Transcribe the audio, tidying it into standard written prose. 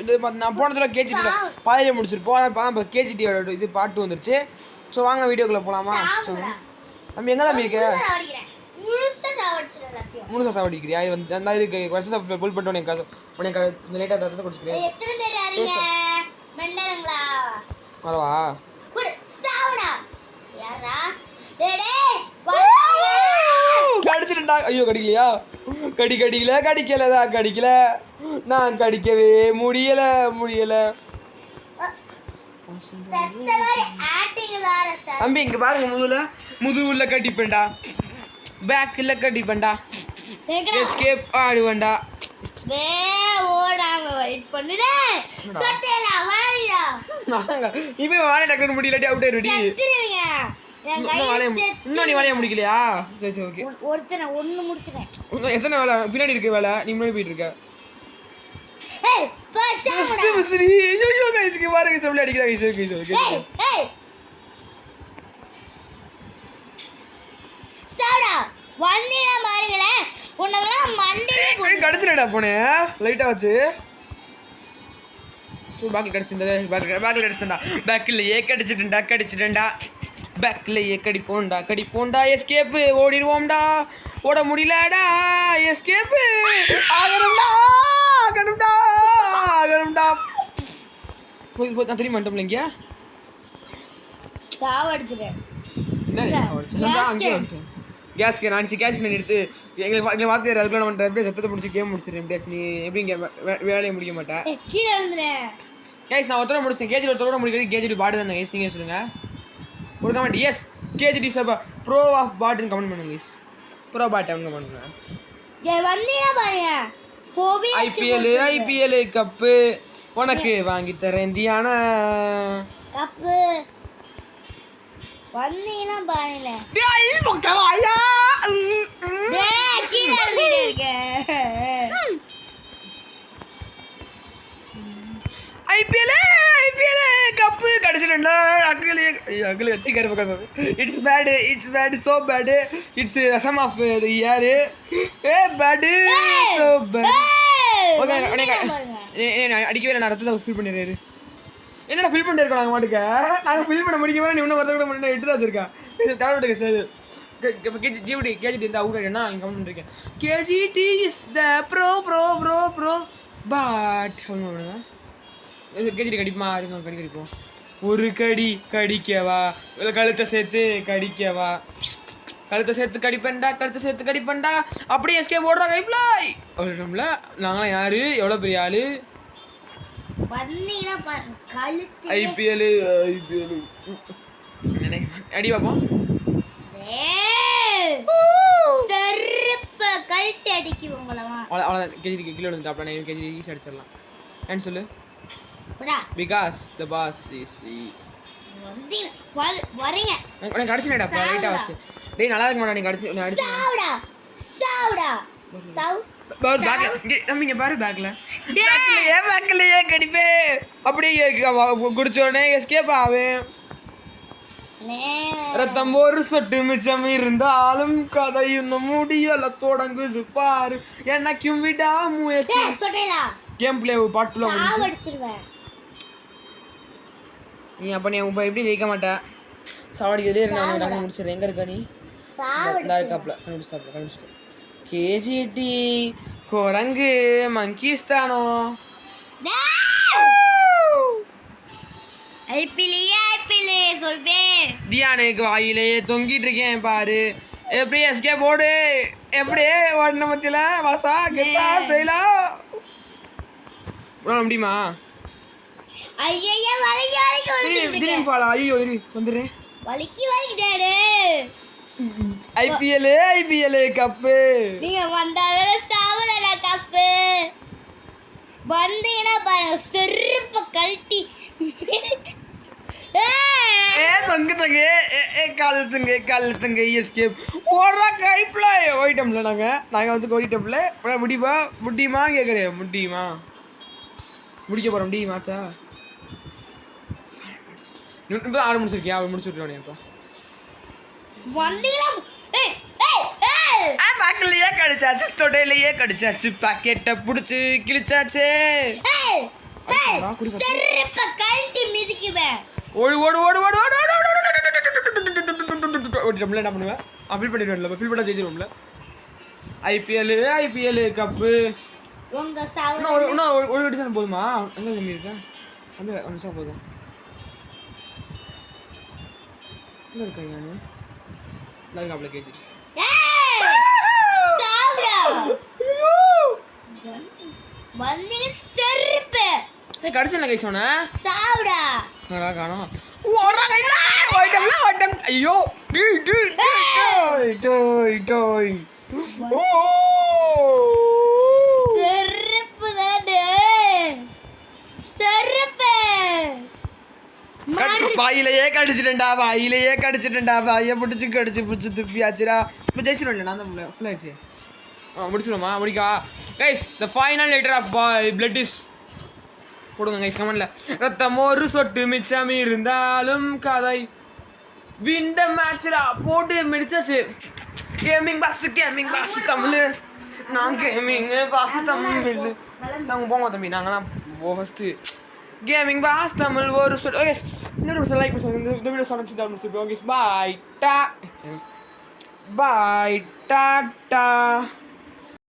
இது நான் போன தடவை கேஜிடி பாதியிலே முடிச்சிருப்போம். இப்போ கேஜிடியோட இது பாட்டு வந்துருச்சு. ஸோ வாங்க வீடியோக்குள்ளே போகலாமா? நம்ம எங்கே தான் இருக்க? முழுசா சாவடிக்கிறியா? இது வந்து அந்த இருக்கு வருஷத்தை புல் பண்ணிட்டு உனக்கு லேட்டாக தரத்தை குடிச்சிக்கிறேன். வரவா கடிச்சிட்டா? ஐயோ கடிக்கலையா? கடிக்கல நான் கடிக்கவே முடியல. தம்பி இங்க பாருங்க, முதுகுல கட்டிப்பேன்டா, பேக்ல கட்டிப்பேன்டா, எஸ்கேப் ஆடுவேன்டா. இப்ப வாழை டக்குன்னு முடியலட்டி அவுட் ஆயிடுடி. இன்னும் நீ வேலையை முடிக்கலையா? சரி ஓகே. எத்தனை வேலை பின்னாடி இருக்கு? வேலை நீ முன்னாடி போயிட்டு இருக்க. கடிச்சிடா போனேன் லைட்டா வச்சு. பாக்கி கடிச்சிட்டா, பேக்கிலேயே கடிச்சிட்டேன்டா. பேக்லேயே கடிப்போண்டா. எஸ்கேப்பு ஓடிடுவோம்டா. ஓட முடியலடா. எஸ்கேப்பு ஆகணும்டா. நான் தெரியுமா இங்க கேஸ் எடுத்து எங்களுக்கு வார்த்தை அதுக்குள்ள நம்ம சத்தத்தை முடிச்சு கேம் முடிச்சிடறேன். எப்படியாச்சு நீ எப்படி இங்கே வேலையை முடிக்க மாட்டேன். கேஸ் நான் ஒருத்தர முடிச்சேன். கேஜி ஒருத்தரோட முடிக்கிறது. கேஜி பாடு தானே கேஸ்? நீங்கள் சொல்லுங்க ஒரு கமெண்ட். எஸ் கேஜிடி சபா ப்ரோ ஆஃப் பாட்னு கமெண்ட் பண்ணுங்க கேஸ். ப்ரோ பாட் அவங்க பண்ணுங்க. ஐபிஎல் கப்பு உனக்கு வாங்கி தரேன் தியான கப்பு வந்தீனா பாருங்க. டேய் பக்கவாயா டேய் கீழ எழுதிட்டு இருக்க. ஐபிஎல் கப்பு கடிச்சிட்டேன்டா. அகல வச்சு கரு பக்கம். It's bad so bad. It's sum of the year. Bad so bad. Okay அடிக்கவே நான் ரத்தத்தை ஃபீல் பண்ணிடுறாரு. என்னடா ஃபீல் பண்ணிட்டு இருக்கோம் நாங்கள் மாட்டுக்க. நாங்கள் ஃபீல் பண்ண முடிக்க நீ இன்னும் வரத கூட பண்ணி எட்டு தான் வச்சிருக்கேன். டேப்லெட்டுக்கு சார் இப்போ கேஜிடி இந்த அவுட் ஆகிடுன்னா இங்கே கமெண்ட் பண்ணிருக்கேன். கேஜிடி இஸ் த ப்ரோ பட் கேஜிடி கடிப்பா இருங்க. கடிப்போம். ஒரு கடிக்கவா இல்லை கழுத்தை சேர்த்து கடிப்பேன்டா. அப்படியே எஸ்கேப் ஓடுறா கைப்ளாய். நாங்களாம் யாரு? எவ்வளோ பெரிய ஆளு? ஐபிஎல் அடி பார்ப்போம். அவ்வளோதான் கேஜி கிலோ எடுத்துட்டாப்ல. 9 கேஜி ஈஸி அடிச்சிடலாம். ஏன்னு சொல்லு. பிகாஸ் த பாஸ் இஸ் வரீங்க. உனக்கு அடிச்சுடா லைட்டா வச்சு. டேய் நல்லா இருக்க மாட்டா. நீ அடிச்சு நம்ம பாரு பேக்லயே கடிப்பே. அப்படியே குடிச்ச உடனே எஸ்கேப் ஆவேன். ரத்தம் ஒரு சொட்டு மிச்சம் இருந்தாலும் கதை இன்னும் முடியல தொடங்குது பாரு. என்னைக்கும் விடா முயற்சி. கேம் பிளே பாட்டுல நீ அப்ப நீ எப்படி ஜெயிக்க மாட்டா. சாவடிக்கிறதே நான் முடிச்சிடுறேன். எங்க இருக்கா நீ? கண்டுபிடிச்சிட்டேன். கேஜிடி குரங்கு மங்கிஸ்தானோ தியானுக்கு வாயிலேயே தொங்கிட்டு இருக்கேன் பாரு. எப்படி எஸ்கே போடு. எப்படியே ஓடின மத்தியில வாசா கெட்டா ஸ்டைலா முடியுமா? ஐயோ வந்துடுறேன். ஐபிஎல் கப்பு நீங்க வந்தாலே சாவலடா. கப்பு வந்தீனா பாருங்க செருப்பு கழட்டி கழுத்துங்க எஸ்கேப் ஓடுறா கைப்ல. ஓடிட்டோம்ல நாங்கள் வந்து ஓடிட்டோம்ல. முடியுமா கேட்குறேன். முடிக்க போகிறோம். முடியுமாச்சா? இப்போ ஆடு முடிச்சிருக்கியா? அவன் முடிச்சு விட்டுருவானே. இப்போ பேக்லயே கடிச்சாச்சு, தொடையிலேயே கடிச்சாச்சு, பாக்கெட்டை பிடிச்சி கிழிச்சாச்சு. செருப்ப கழட்டி மிதிக்குவேன். ஓடு ஓடு ஓடு ஓடு ஓடு ஓடு ஓடிட்டோம்ல. என்ன பண்ணுவேன்? ஃபீல் பண்ணிடுவேன்ல, ஃபீல் பண்ண ஜெயிச்சிருவோம்ல. ஐபிஎல் கப்பு உங்க இன்னும் ஒரு டிசைன் போதுமா? எங்கே கம்மி இருக்கேன்? அந்த ஒரு நிமிஷம் போதும். எங்கே இருக்கேன் நான்? இல்லை கப்பல கேஜி வந்து செருப்பு கடிச்சல கை சொன்ன சாவுடா காணோம். ஓடுறா கைடா ஓய்டம்ல ஓய்டம். ஐயோ டேய் டேய் டேய் டேய் ஓ செருப்பு தானே செருப்பு வாயிலேயே கடிச்சிட்டேன்டா வாயை பிடிச்சி பிடிச்சி துப்பியாச்சுடா. இப்போ ஜெயிச்சிடும்ல நான் தான் ஃபுல் ஆயிடுச்சு. முடிச்சிடுமா? முடிக்கா guys. The final letter of blood is போடுங்க கைஸ் கமெண்ட்ல. ரத்தம் ஒரு சொட்டு மிச்சம் இருந்தாலும் கதை விண்ட மேட்ச்டா போட்டு முடிச்சாச்சு. Gaming boss Tamil. நான் கேமிங் பாஸ் தமிழ். நாங்கள் போங்க தம்பி, நாங்களாம் ஃபஸ்ட்டு கேமிங் பாஸ் தமிழ் ஒரு சொல். ஓகே இந்த வீடியோ லைக் பண்ணுங்க. இந்த வீடியோ சாப்பிட்டு ஓகே பாய் டாட்டா.